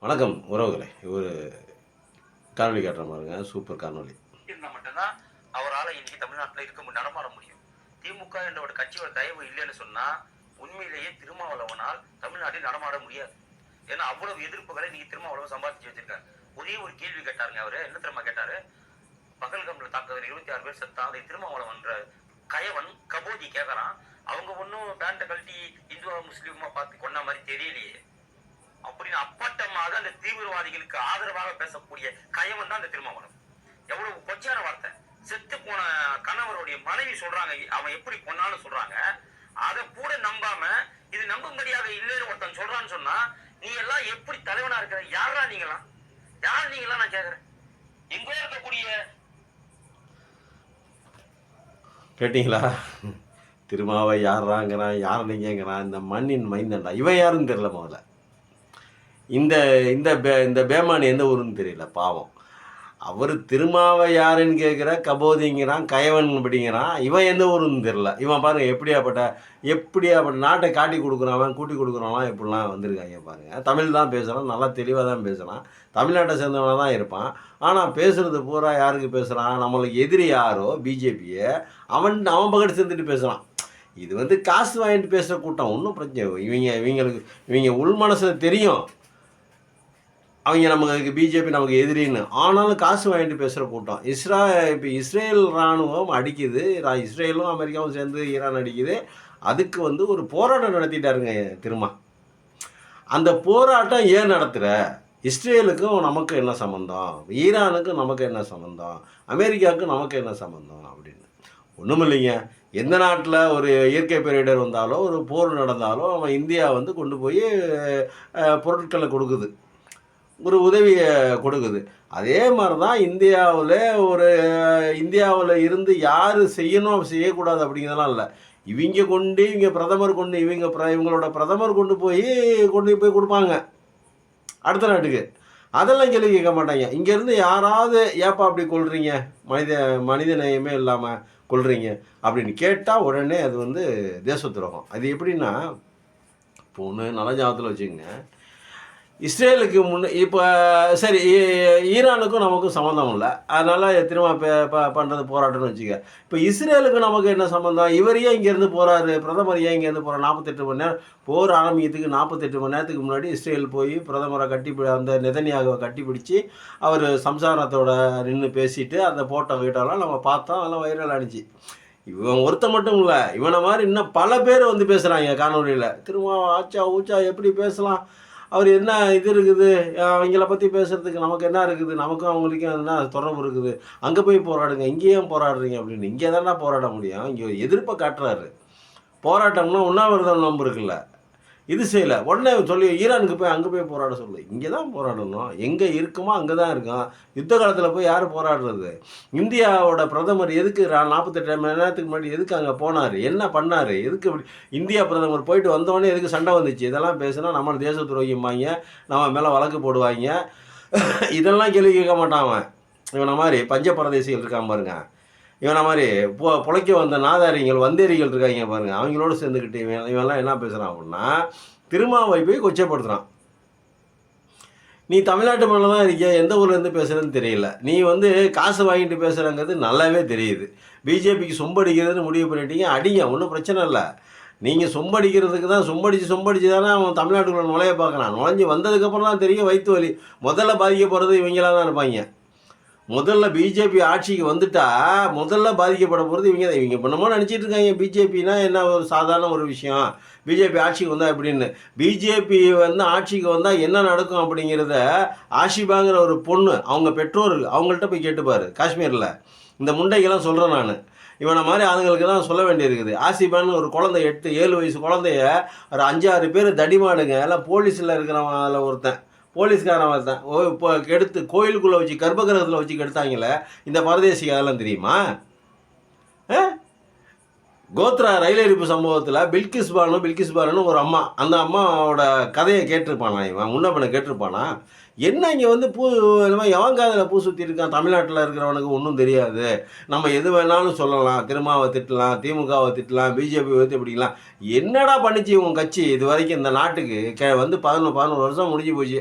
வணக்கம் உறவுகளே. ஒரு காணொலி காட்டுற பாருங்க, சூப்பர் காணொலி. இருந்தால் மட்டும்தான் அவரால் இன்னைக்கு தமிழ்நாட்டில் நடமாட முடியும். திமுக என்ற ஒரு கட்சியோட தயவு இல்லைன்னு சொன்னா உண்மையிலேயே திருமாவளவனால் தமிழ்நாட்டில் நடமாட முடியாது. ஏன்னா அவ்வளவு எதிர்ப்புகளை இன்னைக்கு திருமாவளவன் சம்பாதிச்சு வச்சிருக்காரு. ஒரே ஒரு கேள்வி கேட்டாருங்க. அவரு என்ன தெரியுமா கேட்டாரு? பகல்கம்ல தாக்குதல் 26 பேர் செத்தா, அதை திருமாவளவன்ற கயவன் கபோதி கேட்கறான். அவங்க ஒன்னும் பேண்ட கழட்டி இந்துவா முஸ்லீமா பார்த்து கொண்ட மாதிரி தெரியலையே அப்படின்னு அப்பட்டமாக அந்த தீவிரவாதிகளுக்கு ஆதரவாக பேசக்கூடிய கயவன் தான் அந்த திருமாவளவன். எவ்வளவு கொச்சான வார்த்தை. செத்து போன கணவருடைய மனைவி சொல்றாங்க அவன் எப்படி கொன்னான்னு சொல்றாங்க. அதை கூட நம்பாம இது நம்பும்படியாக இல்லைன்னு ஒருத்தன் சொல்றான்னு சொன்னா நீ எல்லாம் எப்படி தலைவனா இருக்கிற? யாரா நீங்களாம்? யார் நீங்களாம் நான் கேக்குறேன். எங்கோ இருக்கக்கூடிய கேட்டீங்களா? திருமாவை யாராங்கிறான், யார் நீங்கிறான், இந்த மண்ணின் மைந்தண்டா. இவன் யாருன்னு தெரியல. முதல்ல இந்த இந்த இந்த பேமானி எந்த ஊருன்னு தெரியல. பாவம். அவர் திருமாவை யாருன்னு கேட்குற, கபோதிங்கிறான், கயவன் அப்படிங்கிறான். இவன் எந்த ஊருன்னு தெரியல. இவன் பாருங்கள் எப்படியாப்பட்ட நாட்டை காட்டி கொடுக்குறான், கூட்டி கொடுக்குறான். இப்படிலாம் வந்திருக்காங்க பாருங்கள். தமிழ் தான் பேசுகிறான், நல்லா தெளிவாக தான் பேசுகிறான், தமிழ்நாட்டை சேர்ந்தவனாக தான் இருப்பான். ஆனால் பேசுகிறது பூரா யாருக்கு பேசுகிறான்? நம்மளுக்கு எதிரி யாரோ பிஜேபியை அவன் பக்கத்து சேர்ந்துட்டு பேசுகிறான். இது காசு வாங்கிட்டு பேசுகிற கூட்டம். ஒன்றும் பிரச்சனை. இவங்க உள் மனசில் தெரியும் அவங்க நமக்கு பிஜேபி நமக்கு எதிரின்னு. ஆனாலும் காசு வாங்கிட்டு பேசுகிற கூட்டம். இப்போ இஸ்ரேல் இராணுவம் அடிக்குது, இஸ்ரேலும் அமெரிக்காவும் சேர்ந்து ஈரான் அடிக்குது. அதுக்கு ஒரு போராட்டம் நடத்திட்டாருங்க திரும்ப. அந்த போராட்டம் ஏன் நடத்துகிற? இஸ்ரேலுக்கும் நமக்கு என்ன சம்மந்தம், ஈரானுக்கும் நமக்கு என்ன சம்மந்தம், அமெரிக்காவுக்கும் நமக்கு என்ன சம்மந்தம் அப்படின்னு. ஒன்றும் இல்லைங்க. எந்த நாட்டில் ஒரு இயற்கை பேரிடர் வந்தாலோ ஒரு போர் நடந்தாலோ அவன் இந்தியா கொண்டு போய் பொருட்களை கொடுக்குது, ஒரு உதவியை கொடுக்குது. அதே மாதிரி தான் இந்தியாவில் இருந்து யார் செய்யணும் செய்யக்கூடாது அப்படிங்கிறதெல்லாம் இல்லை. இவங்க பிரதமர் இவங்களோட பிரதமர் கொண்டு போய் கொடுப்பாங்க அடுத்த நாட்டுக்கு. அதெல்லாம் கேள்வி கேட்க மாட்டாங்க. இங்கேருந்து யாராவது ஏப்பா அப்படி கொள்றீங்க, மனித நேயமே இல்லாமல் கொள்றீங்க அப்படின்னு கேட்டால் உடனே அது தேச துரோகம். அது எப்படின்னா, இப்போ ஒன்று நல்ல ஜாபத்தில் வச்சுக்கோங்க. இஸ்ரேலுக்கு இப்போ சரி, ஈரானுக்கும் நமக்கும் சம்மந்தம் இல்லை, அதனால் திரும்ப பண்ணுறது போராட்டம்னு வச்சுக்க. இப்போ இஸ்ரேலுக்கு நமக்கு என்ன சம்மந்தம்? இவர் ஏன் இங்கேருந்து போகிறாரு, பிரதமர் ஏன் இங்கேருந்து போகிறார்? 48 மணி நேரம் போர் ஆரம்பிக்கிறதுக்கு 48 மணி நேரத்துக்கு முன்னாடி இஸ்ரேல் போய் பிரதமரை அந்த நெதன்யாகுவை கட்டிப்பிடிச்சி அவர் சம்சாரத்தோட நின்று பேசிட்டு அந்த போட்டோ வீட்டெல்லாம் நம்ம பார்த்தோம். அதெல்லாம் வைரல் ஆனிச்சு. இவன் ஒருத்த மட்டும் இல்லை, இவனை மாதிரி இன்னும் பல பேர் பேசுகிறாங்க காணொலியில். திரும்ப ஆச்சா ஊச்சா எப்படி பேசலாம், அவர் என்ன இது இருக்குது, அவங்கள பற்றி பேசுகிறதுக்கு நமக்கு என்ன இருக்குது, நமக்கும் அவங்களுக்கும் என்ன தொடர்பு இருக்குது, அங்கே போய் போராடுங்க, இங்கேயும் போராடுறீங்க அப்படின்னு. இங்கே தானே போராட முடியும்? இங்கே எதிர்ப்பை காட்டுறாரு. போராட்டம்னா உண்ணாவிரதம் நம்ப இருக்குல்ல, இது செய்யலை. உடனே சொல்லி ஈரானுக்கு போய் அங்கே போய் போராட சொல்லு. இங்கே தான் போராடணும், எங்கே இருக்குமோ அங்கே தான் இருக்கும். யுத்த காலத்தில் போய் யார் போராடுறது? இந்தியாவோட பிரதமர் எதுக்கு 48 மணி நேரத்துக்கு முன்னாடி எதுக்கு அங்கே போனார், என்ன பண்ணார், எதுக்கு இந்தியா பிரதமர் போயிட்டு வந்தோடனே எதுக்கு சண்டை வந்துச்சு? இதெல்லாம் பேசுனா நம்ம தேச துரோகிம்பாங்க, நம்ம மேலே வழக்கு போடுவாங்க. இதெல்லாம் கேள்வி கேட்க மாட்டான் அவன். இவனை மாதிரி பஞ்ச பரதேசிகள் இருக்கான் பாருங்க, இவனை மாதிரி புழைக்க வந்த நாதாரிகள் வந்தேரிகள் இருக்காங்க பாருங்க, அவங்களோட சேர்ந்துக்கிட்டு இவன்லாம் என்ன பேசுகிறான் அப்படின்னா, திருமாவை போய் கொச்சைப்படுத்துகிறான். நீ தமிழ்நாட்டு மண்ணில் தான் இருக்கியா, எந்த ஊர்லேருந்து பேசுகிறேன்னு தெரியல. நீ காசு வாங்கிட்டு பேசுகிறங்கிறது நல்லாவே தெரியுது. பிஜேபிக்கு சொம்படிக்கிறதுன்னு முடிவு பண்ணிட்டீங்க, அடிங்க, ஒன்றும் பிரச்சனை இல்லை. நீங்கள் சொம்படிக்கிறதுக்கு தான் சொம்படிச்சு தானே அவன் தமிழ்நாட்டுக்குள்ள நுழைய பார்க்குறான். நுழைஞ்சி வந்ததுக்கப்புறம் தான் தெரியும் வயிற்று வலி. முதல்ல பாதிக்க போகிறது இவங்களாக தான் இருப்பாங்க. முதல்ல பிஜேபி ஆட்சிக்கு வந்துட்டா முதல்ல பாதிக்கப்பட போகிறது இவங்க பண்ணமோ நினச்சிட்டு இருக்காங்க. பிஜேபினா என்ன ஒரு சாதாரண ஒரு விஷயம், பிஜேபி ஆட்சிக்கு வந்தால் எப்படின்னு. பிஜேபி ஆட்சிக்கு வந்தால் என்ன நடக்கும் அப்படிங்கிறத ஆஷிபாங்கிற ஒரு பொண்ணு அவங்க பெற்றோர் அவங்கள்ட்ட போய் கேட்டுப்பார். காஷ்மீரில் இந்த முண்டைக்கெல்லாம் சொல்கிறேன் நான். இவனை மாதிரி அதுங்களுக்கு தான் சொல்ல வேண்டியிருக்குது. ஆசிபான்னு ஒரு குழந்தை 8-7 வயசு குழந்தைய ஒரு 5-6 பேர் தடிமாடுங்க எல்லாம் போலீஸில் இருக்கிறவன். அதில் ஒருத்தன் போலீஸ்காரன் தான் இப்போ கெடுத்து கோயிலுக்குள்ளே வச்சு கர்ப்பகிரகத்தில் வச்சு கெடுத்தாங்களே இந்த பரதேசிக்கு. அதெல்லாம் தெரியுமா? கோத்ரா ரயில் எரிப்பு சம்பவத்தில் பில்கிஸ் பானுன்னு ஒரு அம்மா, அந்த அம்மாவோட கதையை கேட்டிருப்பானா இவன்? முன்னப்பனை கேட்டிருப்பானா? என்ன இங்கே எவன் காதில் பூ சுற்றி இருக்கான்? தமிழ்நாட்டில் இருக்கிறவனுக்கு ஒன்றும் தெரியாது. நம்ம எது வேணாலும் சொல்லலாம், திருமாவை திட்டலாம், திமுகவை திட்டலாம், பிஜேபி பிடிக்கலாம். என்னடா பண்ணிச்சு உன் கட்சி இது வரைக்கும்? இந்த நாட்டுக்கு 11 வருஷம் முடிஞ்சு போச்சு.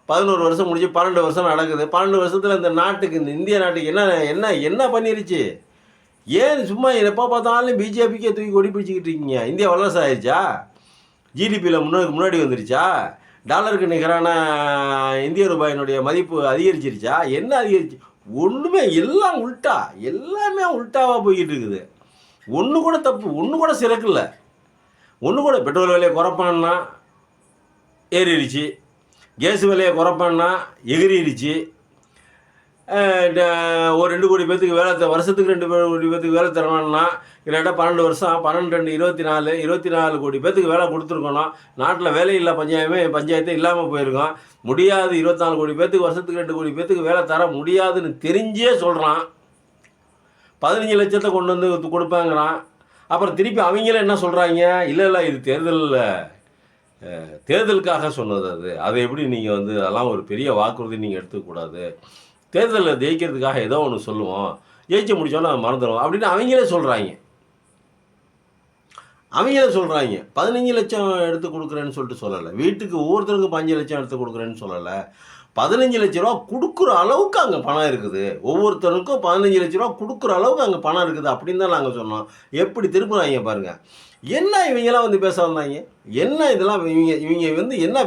11 வருஷம் முடிஞ்சு 12 வருஷம் நடக்குது. 12 வருஷத்தில் இந்த நாட்டுக்கு, இந்த இந்திய நாட்டுக்கு என்ன என்ன என்ன பண்ணிருச்சு? ஏன் சும்மா எப்போ பார்த்தாலும் பிஜேபிக்கே தூக்கி கொடி பிடிச்சிக்கிட்டு இருக்கீங்க? இந்தியா வல்லரசு ஆயிடுச்சா? ஜிடிபியில் முன்னாடி வந்துருச்சா? டாலருக்கு நிகரான இந்திய ரூபாயினுடைய மதிப்பு அதிகரிச்சிருச்சா? என்ன அதிகரிச்சு? ஒன்றுமே, எல்லாம் உல்ட்டா, எல்லாமே உல்ட்டாவாக போய்கிட்டு இருக்குது. ஒன்று கூட தப்பு, ஒன்று கூட சிறக்கில்ல. ஒன்று கூட பெட்ரோல் விலையை குறைப்பான்னா ஏறிடுச்சு, கேஸ் விலையை குறைப்பான்னா எகிரிடுச்சு. ஒரு 2 கோடி பேத்துக்கு வேலை, வருஷத்துக்கு 2 கோடி பேத்துக்கு வேலை தரணும்னா கிட்டத்தட்ட 12 வருஷம், 12 2 24 கோடி பேத்துக்கு வேலை கொடுத்துருக்கணும். நாட்டில் வேலையில்லா பஞ்சாயத்தே இல்லாமல் போயிருக்கோம். முடியாது, 24 கோடி பேத்துக்கு வருஷத்துக்கு 2 கோடி பேத்துக்கு வேலை தர முடியாதுன்னு தெரிஞ்சே சொல்கிறான். 15 லட்சத்தை கொண்டு வந்து கொடுப்பாங்கிறான். அப்புறம் திருப்பி அவங்களே என்ன சொல்கிறாங்க? இல்லை இது தேர்தலுக்காக சொன்னது. அதை எப்படி நீங்கள் அதெல்லாம் ஒரு பெரிய வாக்குறுதி நீங்கள் எடுத்துக்கூடாது. தேர்தலில் ஜெயிக்கிறதுக்காக ஏதோ ஒன்று சொல்லுவோம், ஜெயிச்சு முடிச்சோன்னா மறந்துடுவோம் அப்படின்னு அவங்களே சொல்கிறாங்க. 15 லட்சம் எடுத்து கொடுக்குறேன்னு சொல்லிட்டு சொல்லலை. வீட்டுக்கு ஒவ்வொருத்தருக்கும் 5 லட்சம் எடுத்து கொடுக்குறேன்னு சொல்லலை. 15 லட்ச ரூபா கொடுக்குற அளவுக்கு அங்கே பணம் இருக்குது. ஒவ்வொருத்தருக்கும் 15 லட்ச ரூபா கொடுக்குற அளவுக்கு அங்கே பணம் இருக்குது அப்படின்னு தான் நாங்கள் சொன்னோம். எப்படி திருப்புறாங்க பாருங்கள். என்ன இவங்கெல்லாம் பேச வந்தாங்க? என்ன இதெல்லாம்? இவங்க என்ன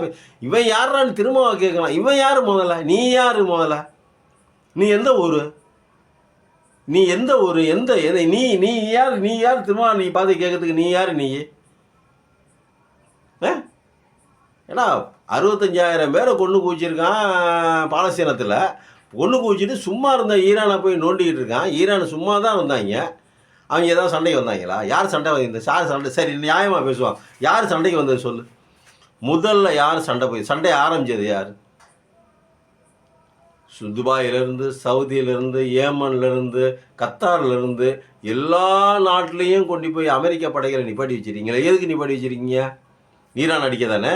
இவன் யாரான்னு திரும்ப கேட்கலாம். இவன் யார் முதல்ல? நீ யார் முதல்ல? நீ எந்த ஊர்? நீ யார் திரும்ப நீ பார்த்து கேட்கறதுக்கு? நீ யார்? நீ ஏன்னா 65,000 பேரை கொண்டு குவிச்சிருக்கான் பாலஸ்தீனத்தில். கொண்டு குவிச்சிட்டு சும்மா இருந்த ஈரானை போய் நோண்டிக்கிட்டு இருக்கான். ஈரான் சும்மா தான் இருந்தாங்க. அவங்க ஏதாவது சண்டைக்கு வந்தாங்களா? யார் சண்டை வந்து சண்டை? சரி, நியாயமாக பேசுவான். யார் சண்டைக்கு வந்தது சொல்லு. முதல்ல யார் சண்டை ஆரம்பித்தது யார்? துபாயிலிருந்து, சவுதியிலிருந்து, ஏமன்லேருந்து, கத்தார்லேருந்து எல்லா நாட்டிலையும் கொண்டு போய் அமெரிக்க படைகளை நிப்பாட்டி வச்சுருக்கீங்களே. எதுக்கு நிப்பாட்டி வச்சுருக்கீங்க? ஈரான் அடிக்க தானே.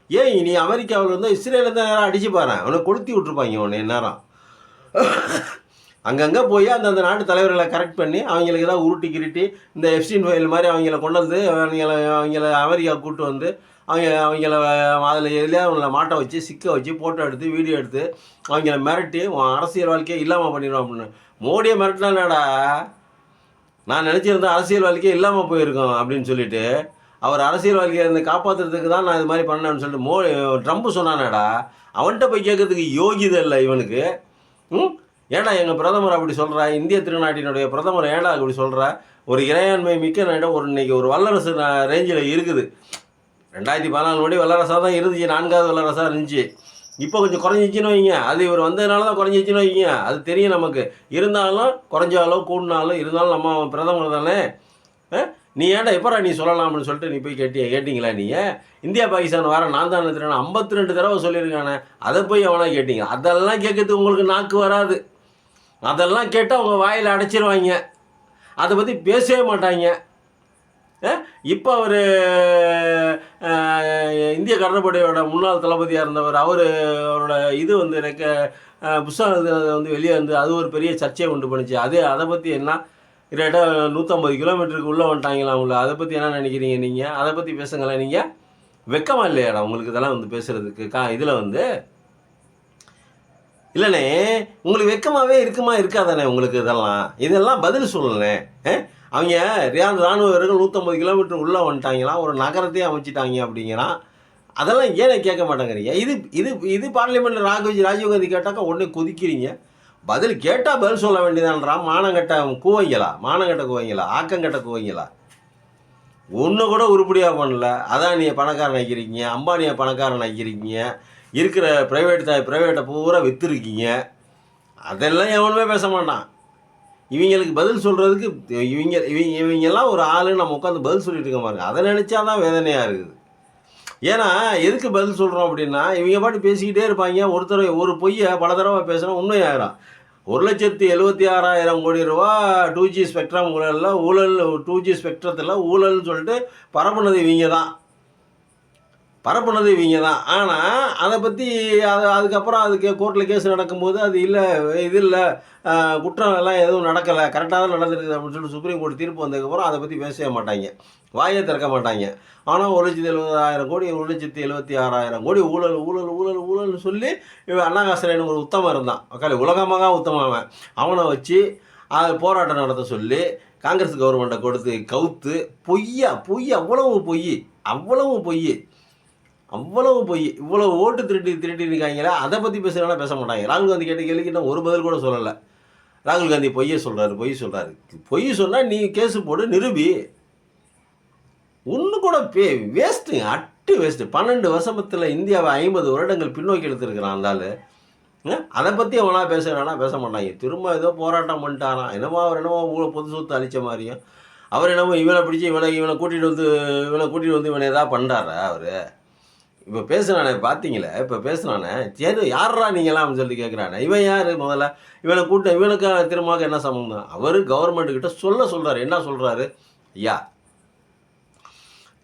ஏன் நீ அமெரிக்காவில் இருந்தால் இஸ்ரேலில் தான் நேரம் அடிச்சு பாரு, அவனை கொளுத்தி விட்ருப்பாங்க உன்னை நேரம். அங்கங்கே போய் அந்த நாட்டு தலைவர்களை கரெக்ட் பண்ணி அவங்களுக்கு ஏதாவது உருட்டி கிருட்டி இந்த எஃப்சின் ஃபைல் மாதிரி அவங்கள கொண்டு வந்து அவங்கள அமெரிக்கா கூப்பிட்டு வந்து அவங்கள அதில் எதுலையா அவங்கள மாட்ட வச்சு சிக்க வச்சு ஃபோட்டோ எடுத்து வீடியோ எடுத்து அவங்கள மிரட்டி அரசியல் வாழ்க்கையே இல்லாமல் பண்ணிடுவோம் அப்படின்னு. மோடியை மிரட்டினாடா, நான் நினச்சிருந்தேன் அரசியல் வாழ்க்கையே இல்லாமல் போயிருக்கோம் அப்படின்னு சொல்லிட்டு, அவர் அரசியல் வாழ்க்கையை இருந்து காப்பாற்றுறதுக்கு தான் நான் இது மாதிரி பண்ணேன்னு சொல்லிட்டு ட்ரம்ப் சொன்னானேடா. அவன்கிட்ட போய் கேட்கறதுக்கு யோகிதை இல்லை இவனுக்கு. ஏன்னா எங்கள் பிரதமர் அப்படி சொல்கிறா, இந்திய திருநாட்டினுடைய பிரதமர் ஏன்டா அப்படி சொல்கிறா? ஒரு இறையாண்மை மிக்க நாடு இன்னைக்கு ஒரு வல்லரசு ரேஞ்சில் இருக்குது. 2014 படி வல்லரசாக தான் இருந்துச்சு, 4வது வல்லரசாக இருந்துச்சு. இப்போ கொஞ்சம் குறைஞ்சிச்சின்னு வைங்க. அது இவர் வந்ததுனால தான் குறைஞ்சிச்சின்னு வைங்க. அது தெரியும் நமக்கு. இருந்தாலும் குறைஞ்சாலும் கூடினாலும் இருந்தாலும் நம்ம பிரதமர் தானே. நீ ஏன்டா எப்போ நீ சொல்லலாம்னு சொல்லிட்டு நீ போய் கேட்டிங்களா? நீங்கள் இந்தியா பாகிஸ்தான் வர நான் தானே 52 தடவை சொல்லியிருக்கானே, அதை போய் எவனா கேட்டீங்க? அதெல்லாம் கேட்கறதுக்கு உங்களுக்கு நாக்கு வராது. அதெல்லாம் கேட்டால் அவங்க வாயில் அடைச்சிருவாங்க. அதை பற்றி பேசவே மாட்டாங்க. இப்போ அவர் இந்திய கடற்படையோட முன்னாள் தளபதியாக இருந்தவர், அவரோட இது புஸ்தகம் வெளியே அது ஒரு பெரிய சர்ச்சையை உண்டு பண்ணிச்சு. அதை பற்றி என்ன கிட்டத்தட்ட 150 கிலோமீட்டருக்கு உள்ளே வந்துட்டாங்களா அவங்கள? அதை பற்றி என்ன நினைக்கிறீங்க நீங்கள்? அதை பற்றி பேசுங்களேன். நீங்கள் வெக்கமாக இல்லையாடா உங்களுக்கு இதெல்லாம் பேசுகிறதுக்கு? இதில் இல்லைண்ணே, உங்களுக்கு வெக்கமாகவே இருக்காதானே உங்களுக்கு? இதெல்லாம் பதில் சொல்லணே. அவங்க இராணுவ வீரர்கள் 150 கிலோமீட்டர் உள்ளே வந்துட்டாங்களாம், ஒரு நகரத்தையே அமைச்சிட்டாங்க அப்படிங்கிறான். அதெல்லாம் ஏன் கேட்க மாட்டேங்கிறீங்க? இது பார்லிமெண்ட்டில் ராஜீவ்காந்தி கேட்டாக்கா உடனே கொதிக்கிறீங்க. பதில் கேட்டால் பதில் சொல்ல வேண்டியதான்றான். மானங்கட்ட கூவைங்களா, ஆக்கங்கட்ட கூவைங்களா? ஒன்று கூட உருப்படியாக பண்ணல. அதானியை பணக்காரன் ஆக்கியிருக்கீங்க, அம்பானியை பணக்காரன் ஆக்கியிருக்கீங்க, இருக்கிற ப்ரைவேட்டை பூரா விற்றுருக்கீங்க. அதெல்லாம் எவனுமே பேச மாட்டான். இவங்களுக்கு பதில் சொல்கிறதுக்கு இவங்கெல்லாம் ஒரு ஆள் நம்ம உட்காந்து பதில் சொல்லிட்டு இருக்க பாருங்க. அதை நினச்சா தான் வேதனையாக இருக்குது. ஏன்னா எதுக்கு பதில் சொல்கிறோம் அப்படின்னா, இவங்க பாட்டு பேசிக்கிட்டே இருப்பாங்க. ஒரு பொய்யை பல தடவை பேசுகிறோம், உண்மையாயிரும். 1,76,000 கோடி ரூபா 2G ஸ்பெக்ட்ரம் ஊழல் 2G ஸ்பெக்ட்ரத்தில் ஊழல்னு சொல்லிட்டு பரப்புனது இவங்க தான். பரப்புனது இவங்க தான். ஆனால் அதை பற்றி அதுக்கப்புறம் அதுக்கு கோர்ட்டில் கேஸ் நடக்கும்போது அது இல்லை, இது இல்லை, குற்றம் எல்லாம் எதுவும் நடக்கலை, கரெக்டாக தான் நடந்திருக்குது அப்படின்னு சொல்லிட்டு சுப்ரீம் கோர்ட் தீர்ப்பு வந்ததுக்கப்புறம் அதை பற்றி பேசவே மாட்டாங்க, வாயே திறக்க மாட்டாங்க. ஆனால் 1,70,000 கோடி 1,76,000 கோடி ஊழல் ஊழல் ஊழல் ஊழல்னு சொல்லி இவன் அண்ணாகாசரேன்னு ஒரு உத்தமம் இருந்தான், மக்கள் உலகமாக உத்தமம், அவனை வச்சு அது போராட்டம் நடத்த சொல்லி காங்கிரஸ் கவர்மெண்ட்டை கொடுத்து கவுத்து அவ்வளவு பொய் அவ்வளவு பொய், இவ்வளோ ஓட்டு திருட்டி இருக்காங்களே, அதை பற்றி பேசுகிறாங்கன்னா பேச மாட்டாங்க. ராகுல் காந்தி கேட்ட கேள்விக்கிட்ட ஒரு பதில் கூட சொல்லலை. ராகுல் காந்தி பொய் சொல்கிறாரு. பொய் சொன்னால் நீ கேஸு போடு, நிரூபி. ஒன்று கூட வேஸ்ட்டுங்க, அட்டு வேஸ்ட்டு. 12 வருஷத்தில் இந்தியாவை 50 வருடங்கள் பின்னோக்கி எடுத்துருக்கிறான் அந்த ஆள். அதை பற்றி அவனா பேசுகிறானா பேச மாட்டாங்க. திரும்ப ஏதோ போராட்டம் பண்ணிட்டாரான், என்னமோ அவர் என்னமோ பொது சொத்து அழித்த மாதிரியும், அவர் என்னமோ இவனை பிடிச்சி இவனை கூட்டிகிட்டு வந்து இவனை எதாவது பண்ணுறாரா அவர்? இப்போ பேசுனானே பார்த்தீங்களே, இப்போ பேசுனானே, சரி யாரா நீங்களாம் அப்படின்னு சொல்லி கேட்குறானே, இவன் யார் முதல்ல? இவனுக்கு திரும்பக்கு என்ன சம்பந்தம்? அவர் கவர்மெண்ட்டுக்கிட்ட சொல்கிறாரு. என்ன சொல்கிறாரு? ஐயா,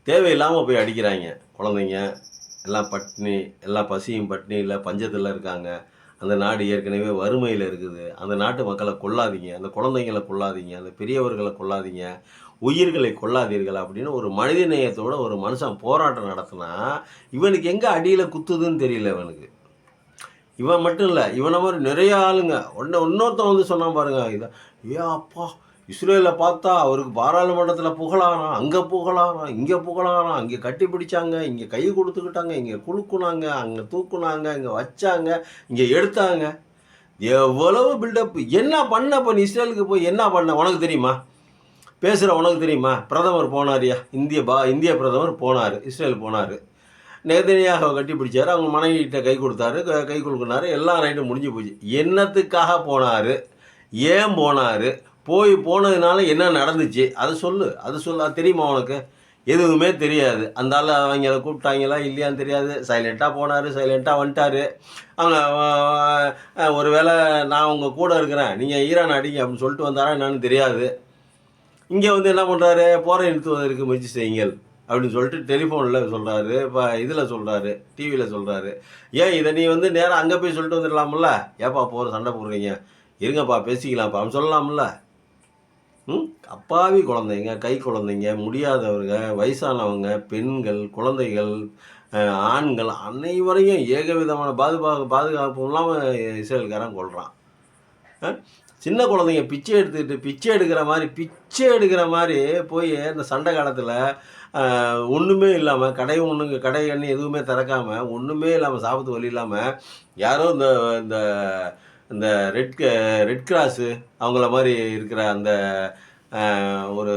தேவையில்லாமல் போய் அடிக்கிறாங்க குழந்தைங்க எல்லாம், பட்னி, எல்லாம் பசியும் பட்னி இல்லை பஞ்சத்தில் இருக்காங்க, அந்த நாடு ஏற்கனவே வறுமையில் இருக்குது, அந்த நாட்டு மக்களை கொல்லாதீங்க, அந்த குழந்தைங்களை கொல்லாதீங்க, அந்த பெரியவர்களை கொல்லாதீங்க, உயிர்களை கொல்லாதீர்கள் அப்படின்னு ஒரு மனித நேயத்தோட ஒரு மனுஷன் போராட்டம் நடத்தினா இவனுக்கு எங்கே அடியில் குத்துதுன்னு தெரியல இவனுக்கு. இவன் மட்டும் இல்லை, இவனை மாதிரி நிறைய ஆளுங்க. இன்னொருத்தன் வந்து சொன்னான் பாருங்க, இதான் அப்பா இஸ்ரேலில் பார்த்தா அவருக்கு பாராளுமன்றத்தில் புகழாராம், அங்கே புகழாராம், இங்கே புகழாராம், இங்கே கட்டி பிடிச்சாங்க, இங்கே கை கொடுத்துக்கிட்டாங்க, இங்கே குலுக்குனாங்க, அங்கே தூக்குனாங்க, இங்கே வச்சாங்க, இங்கே எடுத்தாங்க. எவ்வளவு பில்டப் என்ன பண்ண? இப்போ நீ இஸ்ரேலுக்கு போய் என்ன பண்ண உனக்கு தெரியுமா? பேசுகிற உனக்கு தெரியுமா? பிரதமர் போனாரியா, இந்திய பிரதமர் போனார், இஸ்ரேல் போனார், நேதனியாக கட்டி பிடிச்சார், அவங்க மனைவிகிட்ட கை கொடுத்தாரு, கை கொடுக்குனாரு, எல்லாம் ரைட்டும் முடிஞ்சு போச்சு. என்னத்துக்காக போனார், ஏன் போனார், போனதுனால என்ன நடந்துச்சு, அது சொல்லு. அது தெரியுமா உனக்கு? எதுவுமே தெரியாது. அந்த ஆள் அவங்கள கூப்பிட்டாங்களா இல்லையான்னு தெரியாது. சைலண்ட்டாக போனார், சைலண்ட்டாக வந்துட்டார். அவங்க ஒரு வேளை நான் உங்கள் கூட இருக்கிறேன், நீங்கள் ஈரான் அடிங்க அப்படின்னு சொல்லிட்டு வந்தாரா என்னன்னு தெரியாது. இங்கே வந்து என்ன பண்ணுறாரு, போரை நிறுத்துவதற்கு முயற்சி செய்யுங்கள் அப்படின்னு சொல்லிட்டு டெலிஃபோனில் சொல்கிறாரு, இப்போ இதில் சொல்கிறாரு, டிவியில் சொல்கிறாரு. ஏன் இதை நீ வந்து நேராக அங்கே போய் சொல்லிட்டு வந்துடலாம்ல? ஏப்பா போகிற சண்டை போடுறீங்க, இருங்கப்பா பேசிக்கலாம்ப்பா அப்படின்னு சொல்லலாம்ல? அப்பாவி குழந்தைங்க, கை குழந்தைங்க, முடியாதவங்க, வயசானவங்க, பெண்கள், குழந்தைகள், ஆண்கள் அனைவரையும் ஏகவிதமான பாதுகாப்பு இல்லாமல் இஸ்ரேல்காரன் கொள்கிறான். சின்ன குழந்தைங்க பிச்சை எடுக்கிற மாதிரி போய் இந்த சண்டை காலத்தில் ஒன்றுமே இல்லாமல் கடை கண்ணி எதுவுமே திறக்காமல் ஒன்றுமே இல்லாமல் சாப்பிட்டு வழி இல்லாமல் யாரோ இந்த இந்த ரெட் கிராஸு அவங்கள மாதிரி இருக்கிற அந்த ஒரு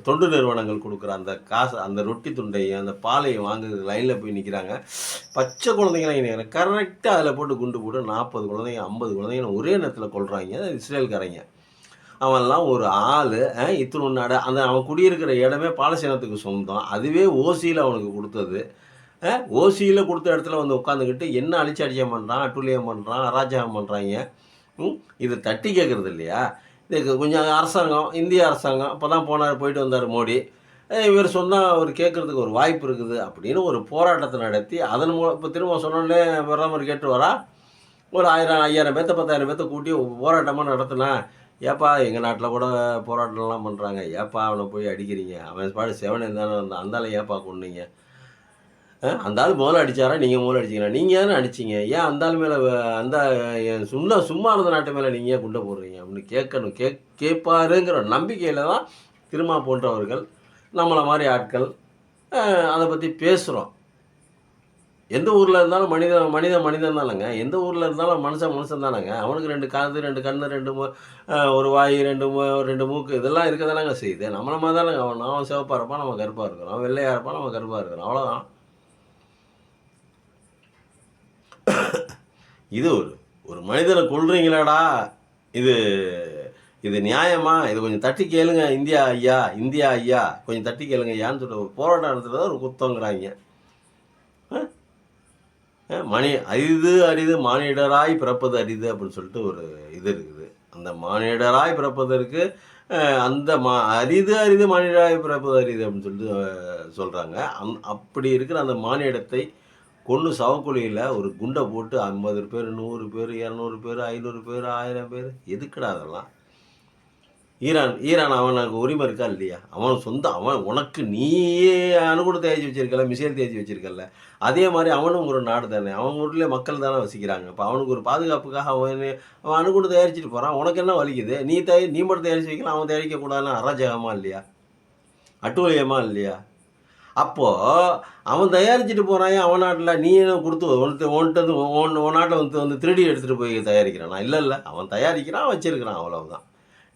தொண்டு நிறுவனங்கள் கொடுக்குற அந்த காசு, அந்த ரொட்டி துண்டையும் அந்த பாலையும் வாங்குறதுக்கு லைனில் போய் நிற்கிறாங்க. பச்சை குழந்தைங்களாம் நிற்கிறாங்க. கரெக்டாக அதில் போட்டு குண்டு போட்டு 40 குழந்தைங்க 50 குழந்தைங்க ஒரே நேரத்தில் கொள்கிறாங்க இஸ்ரேல்காரங்க. அவன்லாம் ஒரு ஆள், இத்தனை நாடு, அந்த அவன் குடியிருக்கிற இடமே பாலஸ்தீனத்துக்கு சொந்தம். அதுவே ஓசியில் அவனுக்கு கொடுத்தது. ஓசியில் கொடுத்த இடத்துல வந்து உட்காந்துக்கிட்டு என்ன அடிச்சம் பண்ணுறான், அட்டுழியம் பண்ணுறான், அராஜகம் பண்ணுறாங்க. இதை தட்டி கேட்குறது இல்லையா? இதுக்கு கொஞ்சம் அரசாங்கம், இந்திய அரசாங்கம் இப்போ தான் போயிட்டு வந்தார் மோடி, இவர் சொன்னால் அவர் கேட்குறதுக்கு ஒரு வாய்ப்பு இருக்குது அப்படின்னு ஒரு போராட்டத்தை நடத்தி அதன் மூலம் இப்போ திரும்ப சொன்னோடனே பிரதமர் கேட்டு வரா, ஒரு 1000-5000 பேர்த்த 10,000 பேர்த்த கூட்டி போராட்டமாக நடத்தினா, ஏப்பா எங்கள் நாட்டில் கூட போராட்டம்லாம் பண்ணுறாங்க, ஏப்பா அவனை போய் அடிக்கிறீங்க, அவன் பாடு செவனே இருந்தானே அந்தால ஏப்பா கொண்டீங்க, அந்த ஆள் முதல்ல அடித்தாரா நீங்கள் முதல்ல அடிச்சிங்களா, நீங்கள் தானே அடிச்சிங்க, ஏன் அந்த ஆள் மேலே அந்த சும்மா இருந்த நாட்டு மேலே நீங்கள் ஏன் குண்டை போடுறீங்க அப்படின்னு கேட்பாருங்கிற நம்பிக்கையில் தான் திருமா போன்றவர்கள், நம்மளை மாதிரி ஆட்கள் அதை பற்றி பேசுகிறோம். எந்த ஊரில் இருந்தாலும் மனிதன் தானேங்க, எந்த ஊரில் இருந்தாலும் மனுஷன் தானேங்க. அவனுக்கு 2 காது 2 கண்ணு ஒரு வாய் 2 மூக்கு இதெல்லாம் இருக்க தானேங்க செய்யுது. நம்மள மாதிரி தானேங்க அவன் சிவப்பாக இருப்பான், நம்ம கருப்பாக இருக்கிறோம், வெள்ளையாக இருப்பான், நம்ம கருப்பாக இருக்கிறோம், அவ்வளோதான். இது ஒரு மனிதனை கொள்றீங்களாடா, இது நியாயமா? இது கொஞ்சம் தட்டி கேளுங்க இந்தியா ஐயா கொஞ்சம் தட்டி கேளுங்க ஐயான்னு சொல்லிட்டு போராட்டம் நடத்துறத ஒரு குத்தங்கிறாங்க. அரிது மானிடராய் பிறப்பது அரிது அப்படின்னு சொல்லிட்டு ஒரு இது இருக்குது. அந்த மானிடராய் பிறப்பதற்கு அந்த அரிது அரிது மானிடராய் பிறப்பது அரிது அப்படின்னு சொல்லிட்டு சொல்கிறாங்க. அப்படி இருக்கிற அந்த மானிடத்தை கொன்று சவக்குழியில் ஒரு குண்டை போட்டு 50 பேர் 100 பேர் 200 பேர் 500 பேர் 1000 பேர் எதுக்குடா அதெல்லாம்? ஈரான் அவனுக்கு உரிமை இருக்கா இல்லையா? அவன் உனக்கு நீயே அணுகுண்டு தயாரித்து வச்சிருக்கல, மிசைல் தயாரித்து வச்சிருக்கல, அதே மாதிரி அவனும் ஒரு நாடு தானே, அவன் ஊர்லேயே மக்கள் தானே வசிக்கிறாங்க. இப்போ அவனுக்கு ஒரு பாதுகாப்புக்காக அவன் அணுகுண்டு தயாரிச்சுட்டு போகிறான். உனக்கு என்ன வலிக்குது? நீ மட்டும் தயாரித்து வைக்கலாம், அவன் தயாரிக்கக்கூடாதுன்னு அராஜகமா இல்லையா? அட்டூழியமா இல்லையா? அப்போது அவன் தயாரிச்சுட்டு போகிறான். அவன் நாட்டில் நீ என்ன கொடுத்து உன் நாட்டில் வந்து திருடி எடுத்துகிட்டு போய் தயாரிக்கிறானா? இல்லை, அவன் தயாரிக்கிறான், வச்சிருக்கிறான், அவ்வளவுதான்.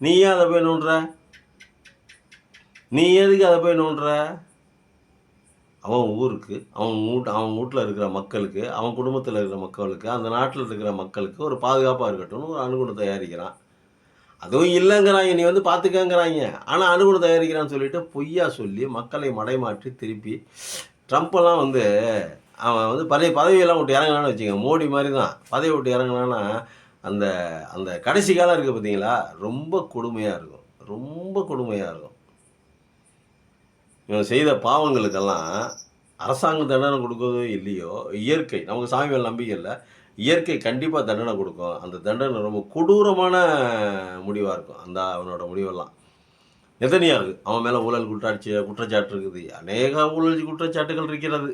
நீ ஏன் அதை போய் நோண்டுற? நீ எதுக்கு அதை போய் நோண்டுற? அவன் ஊருக்கு, அவன் வீட்டில் இருக்கிற மக்களுக்கு, அவன் குடும்பத்தில் இருக்கிற மக்களுக்கு, அந்த நாட்டில் இருக்கிற மக்களுக்கு ஒரு பாதுகாப்பாக இருக்கட்டும்னு ஒரு அணுகுண்டு தயாரிக்கிறான். அதுவும் இல்லைங்கிறாங்க, நீ வந்து பார்த்துக்கங்கிறாங்க. ஆனால் அணுகுண்டு தயாரிக்கிறான்னு சொல்லிட்டு பொய்யா சொல்லி மக்களை மடைமாற்றி திருப்பி ட்ரம்ப்பெல்லாம் வந்து அவன் வந்து பதவியெல்லாம் விட்டு இறங்கினான்னு வச்சுக்கோங்க. மோடி மாதிரி தான் பதவி விட்டு இறங்கினான்னா அந்த அந்த கடைசி காலம் இருக்குது பார்த்தீங்களா, ரொம்ப கொடுமையாக இருக்கும், ரொம்ப கொடுமையாக இருக்கும். இவன் செய்த பாவங்களுக்கெல்லாம் அரசாங்கம் தண்டனை கொடுக்குறதோ இல்லையோ, இயற்கை, நமக்கு சாமி மேல் நம்பிக்கை இல்லை, இயற்கை கண்டிப்பாக தண்டனை கொடுக்கும். அந்த தண்டனை ரொம்ப கொடூரமான முடிவாக இருக்கும். அந்த அவனோட முடிவெல்லாம் நெதன்யாகு அவன் மேலே ஊழல் குற்றச்சாட்டு இருக்குது, அநேக ஊழல் குற்றச்சாட்டுகள் இருக்கிறது.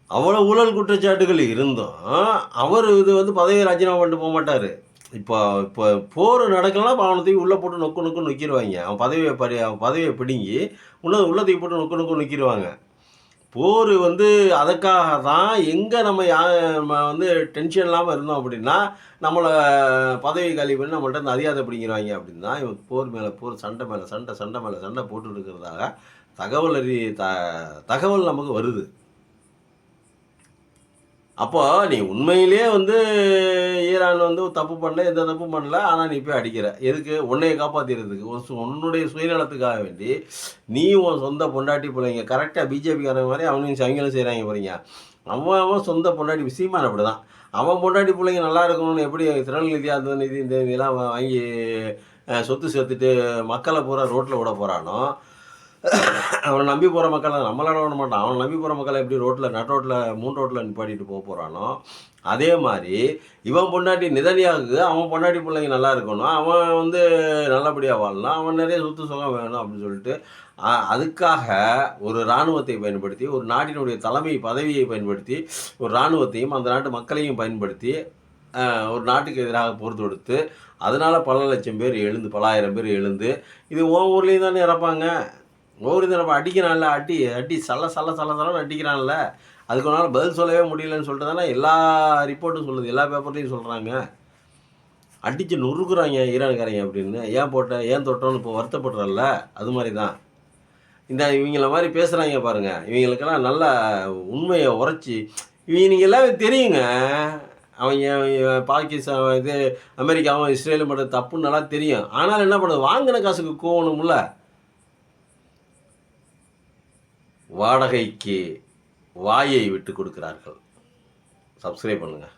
அவ்வளோ ஊழல் குற்றச்சாட்டுகள் இருந்தும் அவர் இது வந்து பதவியை ராஜினாமா பண்ணிட்டு போக மாட்டார். இப்போ போர் நடக்கலாம், அவனத்தையும் உள்ளே போட்டு நொக்கு நொக்கிடுவாங்க. அவன் பதவியை பிடுங்கி உள்ளத்தையும் போட்டு நொக்கு நொக்கிடுவாங்க. போர் வந்து அதுக்காக தான். எங்கே நம்ம வந்து டென்ஷன் இல்லாமல் இருந்தோம் அப்படின்னா நம்மளை பதவி காலி பண்ணி நம்மள்ட்ட இந்த அதிகாரத்தை பிடிங்கிறாங்க அப்படின்னா இவன் போர் மேலே போர், சண்டை மேலே சண்டை போட்டுட்டு இருக்கிறதாக தகவல் நமக்கு வருது. அப்போ நீ உண்மையிலேயே வந்து ஈரான் வந்து தப்பு பண்ணல, எந்த தப்பும் பண்ணல, ஆனால் நீ போய் அடிக்கிற எதுக்கு? உன்னையை காப்பாற்றிடுறதுக்கு, உன்னுடைய சுயநலத்துக்காக வேண்டி நீ உன் சொந்த பொண்டாட்டி பிள்ளைங்க கரெக்டாக பிஜேபிக்காரங்க மாதிரி அவங்களும் செய்கிறாங்க போகிறீங்க. அவன் சொந்த பொண்டாட்டி சீமான் அப்படி தான். அவன் பொண்டாட்டி பிள்ளைங்க நல்லா இருக்கணும்னு எப்படி திறன் அந்த நிதி இந்த இதெல்லாம் வாங்கி சொத்து சேர்த்துட்டு மக்களை பூரா ரோட்டில் விட போகிறானோ, அவனை நம்பி போகிற மக்களை நம்மளால விட மாட்டான். அவனை நம்பி போகிற மக்களை எப்படி நட்டோட்டில் 3 ரோட்டில் நிப்பாட்டிட்டு போகிறானோ, அதே மாதிரி இவன் பொண்டாட்டி நெதன்யாகுக்கு அவன் பொண்டாட்டி பிள்ளைங்க நல்லா இருக்கணும், அவன் வந்து நல்லபடியாக வாழலாம், அவன் நிறைய சொத்து சுகம் வேணும் அப்படின்னு சொல்லிட்டு அதுக்காக ஒரு இராணுவத்தை பயன்படுத்தி, ஒரு நாட்டினுடைய தலைமை பதவியை பயன்படுத்தி, ஒரு இராணுவத்தையும் அந்த நாட்டு மக்களையும் பயன்படுத்தி ஒரு நாட்டுக்கு எதிராக போர் தொடுத்து அதனால் பல லட்சம் பேர் எழுந்து பல ஆயிரம் பேர் எழுந்து இது உன் ஊர்லேயும் தானே இறப்பாங்க. ஒவ்வொரு நம்ம அடிக்கிறான்ல, அடி சல்லன்னு அடிக்கிறான்ல, அதுக்கு ஒரு நாள் பதில் சொல்லவே முடியலன்னு சொல்லிட்டு தானே எல்லா ரிப்போர்ட்டும் சொல்லுது, எல்லா பேப்பர்லையும் சொல்கிறாங்க. அடித்து நொறுக்குறாங்க ஈரான்காரங்க அப்படின்னு. ஏன் தொட்டோன்னு இப்போ வருத்தப்படுறல்ல, அது மாதிரி தான் இவங்கள மாதிரி பேசுகிறாங்க பாருங்கள். இவங்களுக்கெல்லாம் நல்லா உண்மையை உரைச்சி இவங்க எல்லாம் தெரியுங்க. அவங்க பாகிஸ்தான் இது அமெரிக்காவும் இஸ்ரேலும் பண்ணுறது தப்புன்னு நல்லா தெரியும். ஆனால் என்ன பண்ணுறது, வாங்கின காசுக்கு கோவணும்ல. வாடகைக்கு வாயை விட்டு கொடுக்கிறார்கள். சப்ஸ்கிரைப் பண்ணுங்கள்.